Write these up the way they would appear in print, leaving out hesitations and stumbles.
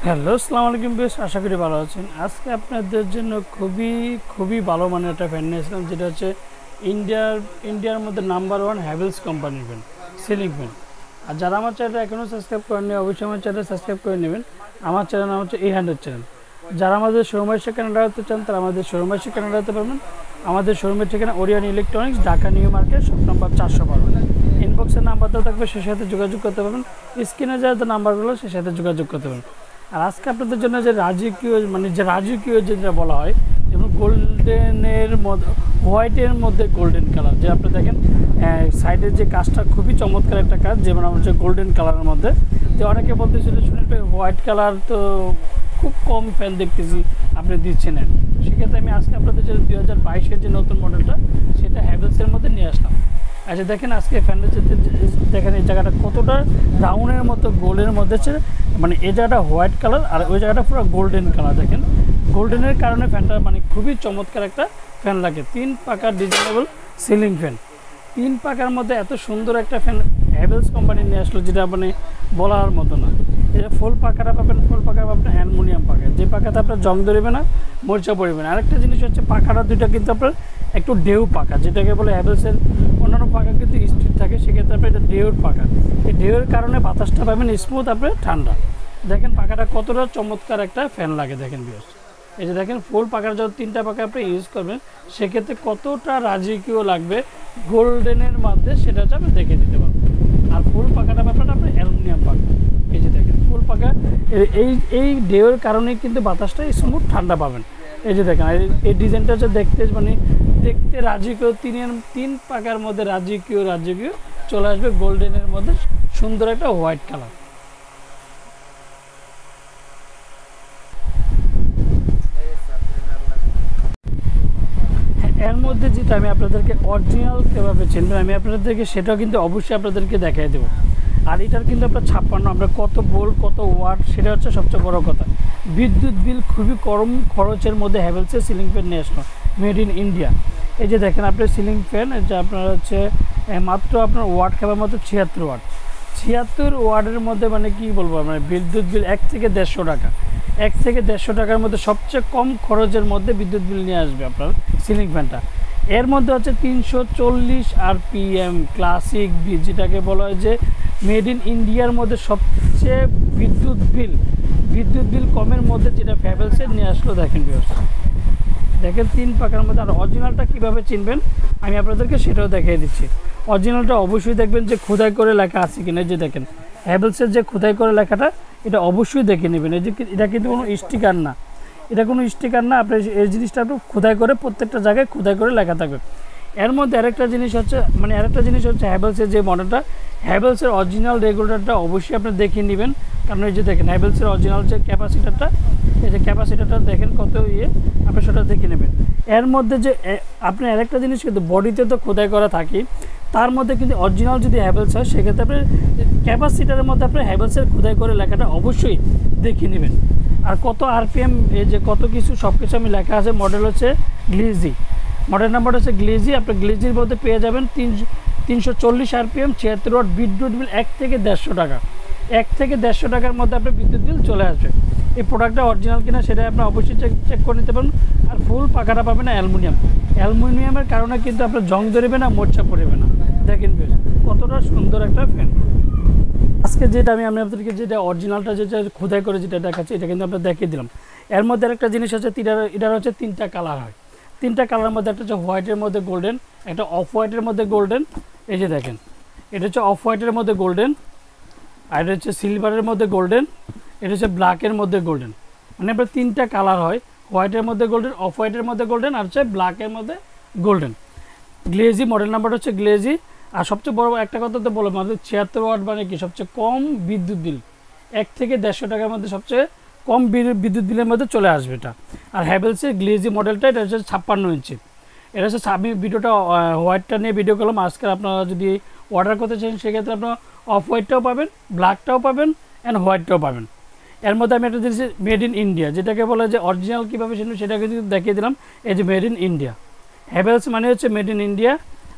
Hello, আসসালামু আলাইকুম। বেশ আশা করি ভালো আছেন। আজকে আপনাদের জন্য খুবই ভালো মানের একটা ফ্যান নিয়ে এসেছিলাম, যেটা হচ্ছে ইন্ডিয়ার মধ্যে নাম্বার ওয়ান হ্যাভেলস কোম্পানির ফ্যান, সিলিং ফ্যান। আর যারা আমার চ্যানেলটা এখনও সাবস্ক্রাইব করেননি, অবশ্যই আমার চ্যানেল সাবস্ক্রাইব করে নেবেন। আমার চ্যানেল নাম হচ্ছে 800 চ্যানেল। যারা আমাদের শোরুমে এসে কেনাডা হতে চান, তারা আমাদের শোরুমে এসে কেনাডা হতে পারবেন। আমাদের শোরুমের ঠিকানা Orion electronics, Dhaka new market, shop number 412। ইনবক্সের নাম্বারটা থাকবে, সে সাথে যোগাযোগ করতে পারবেন। স্ক্রিনে যাতে নাম্বারগুলো, সে সাথে যোগাযোগ করতে পারবেন। আর আজকে আপনাদের জন্য যে রাজকীয় যেটা বলা হয়, যেমন গোল্ডেনের মধ্যে, হোয়াইটের মধ্যে গোল্ডেন কালার, যে আপনি দেখেন সাইডের যে কাজটা খুবই চমৎকার একটা কাজ, যেমন আমার হচ্ছে গোল্ডেন কালারের মধ্যে। তো অনেকে বলতেছিল, শুনে হোয়াইট কালার তো খুব কম ফ্যান দেখতেছি আপনি দিচ্ছেন। সেক্ষেত্রে আমি আজকে আপনাদের যে 2022-এর যে নতুন মডেলটা, সেটা হ্যাভেলসের মধ্যে নিয়ে আসলাম। আচ্ছা দেখেন, আজকে ফ্যানটা দেখেন এই জায়গাটা কতটা রাউন্ডের মতো গোল্ডের মধ্যে, মানে এই জায়গাটা হোয়াইট কালার আর ওই জায়গাটা পুরো গোল্ডেন কালার। দেখেন গোল্ডেনের কারণে ফ্যানটা মানে খুবই চমৎকার একটা ফ্যান লাগে। 3 পাকার ডিজাইনেবল সিলিং ফ্যান, 3 পাকার মধ্যে এত সুন্দর একটা ফ্যান হ্যাভেলস কোম্পানি নিয়ে আসলো, যেটা মানে বলার মতো না। এটা ফুল পাকাটা পাবেন, ফুল পাকা পাবেন অ্যালুমিনিয়াম পাকা, যে পাকাতে আপনার জং ধরবে না, মরিচা পড়বে না। আরেকটা জিনিস হচ্ছে পাখাটা দুইটা কিন্তু আপনার একটু ঢেউ পাকা, যেটাকে বলে হ্যাভেলসের অন্যান্য পাকা কিন্তু স্টিল থাকে, সেক্ষেত্রে আপনার এটা ঢেউর পাকা। এই ঢেউয়ের কারণে বাতাসটা পাবেন স্মুথ, আপনার ঠান্ডা। দেখেন পাখাটা কতটা চমৎকার একটা ফ্যান লাগে। দেখেন ভিউয়ার্স, এই যে দেখেন ফুল পাখার যখন 3টা পাখা আপনি ইউজ করবেন, সেক্ষেত্রে কতটা রাজকীয় লাগবে গোল্ডেনের মধ্যে, সেটা হচ্ছে আপনি দেখে দিতে পারবেন। আর ফুল পাখাটা ব্যাপারটা আপনার অ্যালুমিনিয়াম পাখা। এই যে দেখেন ফুল পাখা, এই ঢেউয়ের কারণেই কিন্তু বাতাসটা স্মুথ ঠান্ডা পাবেন। এই যে দেখেন এই ডিজাইনটা হচ্ছে দেখতে রাজকীয়, 3 পাকার মধ্যে রাজকীয় চলে আসবে গোল্ডেনের মধ্যে, সুন্দর একটা হোয়াইট কালার। এর মধ্যে যেটা আমি আপনাদেরকে অরিজিনাল কীভাবে চিনবেন, আমি আপনাদেরকে সেটাও কিন্তু অবশ্যই আপনাদেরকে দেখাই দেবো। আর এটার কিন্তু আপনার 56, আমরা কত ভোল্ট কত ওয়াট, সেটা হচ্ছে সবচেয়ে বড় কথা। বিদ্যুৎ বিল খুবই কম খরচের মধ্যে হ্যাভেলসের সিলিং ফ্যান নিয়ে আসলো, মেড ইন ইন্ডিয়া। এই যে দেখেন আপনার সিলিং ফ্যান, যে আপনার হচ্ছে মাত্র আপনার ওয়াট খাবার মতো 76 ওয়াট। 76 ওয়াটের মধ্যে মানে কি বলবো, মানে বিদ্যুৎ বিল 1 থেকে 150 টাকা, 1 থেকে 150 টাকার মধ্যে সবচেয়ে কম খরচের মধ্যে বিদ্যুৎ বিল নিয়ে আসবে আপনার সিলিং ফ্যানটা। এর মধ্যে হচ্ছে 340 RPM ক্লাসিক বি, যেটাকে বলা হয় যে মেড ইন ইন্ডিয়ার মধ্যে সবচেয়ে বিদ্যুৎ বিল কমের মধ্যে যেটা হ্যাভেলসের নিয়ে আসলো। দেখেন ভিউয়ার্স, দেখেন 3 পাকার মধ্যে। আর অরিজিনালটা কীভাবে চিনবেন আমি আপনাদেরকে সেটাও দেখিয়ে দিচ্ছি। অরিজিনালটা অবশ্যই দেখবেন যে খোদাই করে লেখা আছে কিনা। যে দেখেন হ্যাভেলসের যে খোদাই করে লেখাটা, এটা অবশ্যই দেখে নেবেন। এই যে এটা কিন্তু কোনো স্টিকার না, আপনি এই জিনিসটা একটু খোদাই করে, প্রত্যেকটা জায়গায় খোদাই করে লেখা থাকবে। এর মধ্যে আরেকটা জিনিস হচ্ছে হ্যাভেলসের যে মডেলটা, হ্যাভেলসের অরিজিনাল রেগুলেটরটা অবশ্যই আপনি দেখে নেবেন। কারণ এই যে দেখেন হ্যাভেলসের অরিজিনাল যে ক্যাপাসিটারটা, এই যে ক্যাপাসিটারটা দেখেন কত আপনি সেটা দেখে নেবেন। এর মধ্যে যে আপনি আরেকটা জিনিস কিন্তু বডিতে তো খোদাই করা থাকে, তার মধ্যে কিন্তু অরিজিনাল যদি হ্যাভেলস হয়, সেক্ষেত্রে আপনি ক্যাপাসিটারের মধ্যে আপনি হ্যাভেলসের খোদাই করে লেখাটা অবশ্যই দেখে নেবেন। আর কত RPM, এই যে কত কিছু সব কিছু আমি লেখা আছে। মডেল হচ্ছে গ্লেজি, মডেল নাম্বার হচ্ছে গ্লেজি। আপনি গ্লেজির মধ্যে পেয়ে যাবেন 340 RPM, 76 ওয়াট। বিদ্যুৎ বিল 1 থেকে 150 টাকা, 1 থেকে 150 টাকার মধ্যে আপনার বিদ্যুৎ বিল চলে আসবে। এই প্রোডাক্টটা অরিজিনাল কিনা সেটা আপনি অবশ্যই চেক করে নিতে পারেন। আর ফুল পাখাটা পাবেন অ্যালুমিনিয়ামের কারণে কিন্তু আপনার জং ধরবে না, মোর্চা পড়বে না। দেখেন বেশ কতটা সুন্দর একটা ফ্যান। আজকে যেটা আমি আপনাদেরকে যেটা অরিজিনালটা যেটা খোদাই করে যেটা দেখাচ্ছি, এটা কিন্তু আপনার দেখিয়ে দিলাম। এর মধ্যে আরেকটা জিনিস হচ্ছে, এটার হচ্ছে 3টা কালার হয়। 3টা কালারের মধ্যে একটা হচ্ছে হোয়াইটের মধ্যে গোল্ডেন, একটা অফ হোয়াইটের মধ্যে গোল্ডেন। এই যে দেখেন এটা হচ্ছে অফ হোয়াইটের মধ্যে গোল্ডেন, আর এটা হচ্ছে সিলভারের মধ্যে গোল্ডেন, এটা হচ্ছে ব্ল্যাকের মধ্যে গোল্ডেন। মানে আপনার 3টা কালার হয়, হোয়াইটের মধ্যে গোল্ডেন, অফ হোয়াইটের মধ্যে গোল্ডেন, আর হচ্ছে ব্ল্যাকের মধ্যে গোল্ডেন। গ্লেজি, মডেল নাম্বারটা হচ্ছে গ্লেজি। আর সবচেয়ে বড় একটা কথা তো বলো, মানে 76 ওয়াট মানে কি সবচেয়ে কম বিদ্যুৎ বিল, 1 থেকে 150 টাকার মধ্যে সবচেয়ে কম বিদ্যুৎ বিলের মধ্যে চলে আসবে এটা। আর হ্যাভেলসের গ্লেজি মডেলটা, এটা হচ্ছে 56 ইঞ্চি। এটা হচ্ছে, আমি ভিডিওটা হোয়াইটটা নিয়ে ভিডিও করলাম। আজকে আপনারা যদি অর্ডার করতে চান, সেক্ষেত্রে আপনার অফ হোয়াইটটাও পাবেন, ব্ল্যাকটাও পাবেন, অ্যান্ড হোয়াইটটাও পাবেন। এর মধ্যে আমি একটা জিনিস মেড ইন ইন্ডিয়া, যেটাকে বলে যে অরিজিনাল কীভাবে সেটা কিন্তু দেখিয়ে দিলাম। এই যে মেড ইন ইন্ডিয়া, হ্যাভেলস মানে হচ্ছে মেড ইন ইন্ডিয়া।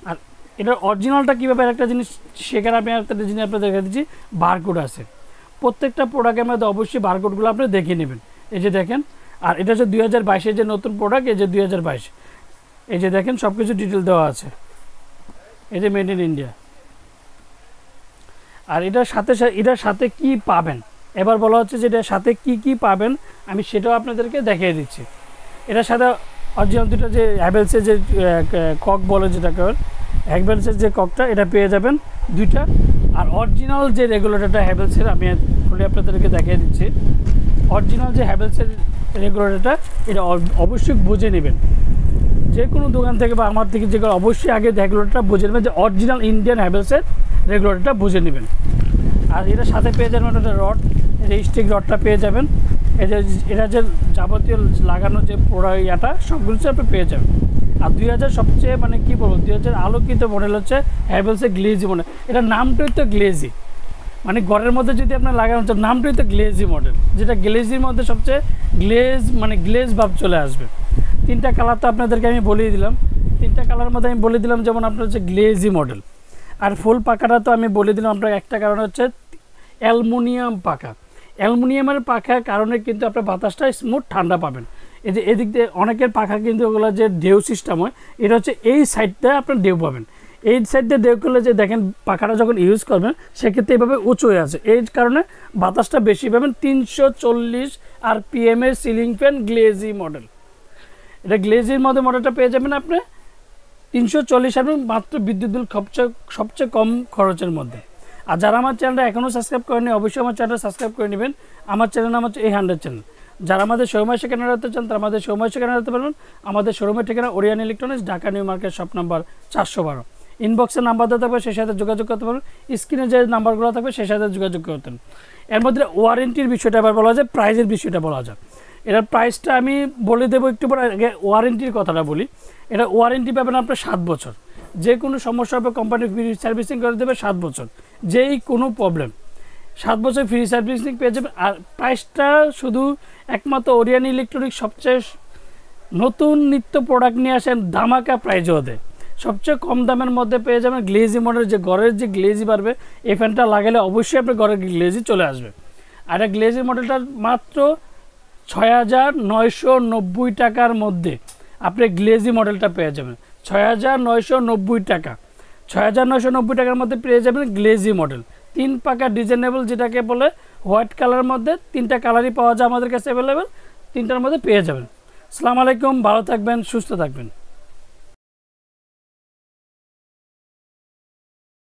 আর এটার অরিজিনালটা কীভাবে একটা জিনিস, সেখানে আমি একটা জিনিস আপনাদের দেখা দিচ্ছি, বারকোড আছে। প্রত্যেকটা প্রোডাক্টের মধ্যে অবশ্যই বারকোডগুলো আপনি দেখে নেবেন। এই যে দেখেন, আর এটা হচ্ছে 2022 যে নতুন প্রোডাক্ট, এই যে 2022, এই যে দেখেন সব কিছু ডিটেল দেওয়া আছে, এই যে মেড ইন ইন্ডিয়া। আর এটার সাথে কি পাবেন, এবার বলা হচ্ছে যে এটার সাথে কি পাবেন আমি সেটাও আপনাদেরকে দেখিয়ে দিচ্ছি। এটার সাথে অরিজিনাল দুটো যে হ্যাভেলসের যে কক বলে যেটাকে, হ্যাভেলসের যে ককটা এটা পেয়ে যাবেন দুইটা। আর অরিজিনাল যে রেগুলেটরটা হ্যাভেলসের আমি খুলে আপনাদেরকে দেখিয়ে দিচ্ছি। অরিজিনাল যে হ্যাভেলসের রেগুলেটরটা এটা অবশ্যই বুঝে নেবেন, যে কোনো দোকান থেকে বা আমার থেকে যেগুলো অবশ্যই আগে রেগুলেটরটা বুঝে নেবেন যে অরিজিনাল ইন্ডিয়ান হ্যাভেলসের রেগুলেটরটা বুঝে নেবেন। আর এটার সাথে পেয়ে যাবেন একটা রড, এই স্টিক রডটা পেয়ে যাবেন। এই যে এটা যে যাবতীয় লাগানো যে ইয়াটা সবগুলো আপনি পেয়ে যাবেন। আর 2000 সবচেয়ে মানে কী বলবো 2000 আলোকিত মডেল হচ্ছে হ্যাভেলসের গ্লেজি মডেল। এটার নামটাই তো গ্লেজি, মানে ঘরের মধ্যে যদি আপনার লাগানো হচ্ছে নামটাই তো গ্লেজি মডেল, যেটা গ্লেজির মধ্যে সবচেয়ে গ্লেজ মানে গ্লেজ ভাব চলে আসবে। 3টা কালার তো আপনাদেরকে আমি বলেই দিলাম, 3টা কালার মধ্যে আমি বলে দিলাম যেমন আপনার হচ্ছে গ্লেজি মডেল। আর ফুল পাকাটা তো আমি বলে দিলাম আপনার একটা কারণ হচ্ছে অ্যালুমিনিয়াম পাকা। অ্যালুমিনিয়ামের পাখার কারণে কিন্তু আপনার বাতাসটা স্মুথ ঠান্ডা পাবেন। এই যে এদিক দিয়ে অনেকের পাখা কিন্তু ওগুলো যে ঢেউ সিস্টেম হয়, এটা হচ্ছে এই সাইডটা আপনার ঢেউ পাবেন। এই সাইড দিয়ে ঢেউ করলে যে দেখেন পাখাটা যখন ইউজ করবেন সেক্ষেত্রে এইভাবে উঁচু হয়ে আছে, এই কারণে বাতাসটা বেশি পাবেন। 340 RPM এর সিলিং ফ্যান গ্লেজি মডেল। এটা গ্লেজির মধ্যে মডেলটা পেয়ে যাবেন আপনি 340 RPM, মাত্র বিদ্যুৎ বিল সবচেয়ে কম খরচের মধ্যে। আর যারা আমার চ্যানেলটা এখনও সাবস্ক্রাইব করেনি অবশ্যই আমার চ্যানেলটা সাবস্ক্রাইব করে নেবেন। আমার চ্যানেল নাম হচ্ছে 100 চ্যানেল। যারা আমাদের শোরুমে সেখানে রাখতে চান তারা আমাদের শোরুমে সেখানে রাখতে পারবেন। আমাদের শোরুমের ঠিকানা Orion electronics, Dhaka new market, shop number 412। ইনবক্সের নাম্বার দেওয়া থাকবে, সেই সাথে যোগাযোগ করতে পারবেন। স্ক্রিনে যে নাম্বারগুলো থাকবে সেই সাথে যোগাযোগ করতেন। এর মধ্যে ওয়ারেন্টির বিষয়টা আবার বলা যায়, প্রাইজের বিষয়টা বলা যায়। এটার প্রাইসটা আমি বলে দেবো একটু পরে, আগে ওয়ারেন্টির কথাটা বলি। এটা ওয়ারেন্টি পাবেন আপনার 7 বছর, যে কোনো সমস্যা হবে কোম্পানি ফ্রি সার্ভিসিং করে দেবে 7 বছর, যেই কোনো প্রবলেম 7 বছর ফ্রি সার্ভিসিং পেয়ে যাবেন। আর প্রাইসটা শুধু একমাত্র ওরিয়ান ইলেকট্রনিক্স সবচেয়ে নতুন নিত্য প্রোডাক্ট নিয়ে আসেন, ধামাকা প্রাইজও দেয়। সবচেয়ে কম দামের মধ্যে পেয়ে যাবেন গ্লেজি মডেল, যে ঘরের যে গ্লেজি বাড়বে এই ফ্যানটা লাগালে অবশ্যই আপনার ঘরের গ্লেজি চলে আসবে। আর এটা গ্লেজি মডেলটার মাত্র 6,990 টাকার মধ্যে আপনি গ্লেজি মডেলটা পেয়ে যাবেন। 6,990 টাকা, 6,990 টাকার মধ্যে পেয়ে যাবেন গ্লেজি মডেল। 3 পাকা ডিজাইনেবল, যেটাকে বলে হোয়াইট কালারের মধ্যে 3টা কালারই পাওয়া যায় আমাদের কাছে অ্যাভেলেবেল, 3টার মধ্যে পেয়ে যাবেন। আসসালামু আলাইকুম, ভালো থাকবেন, সুস্থ থাকবেন।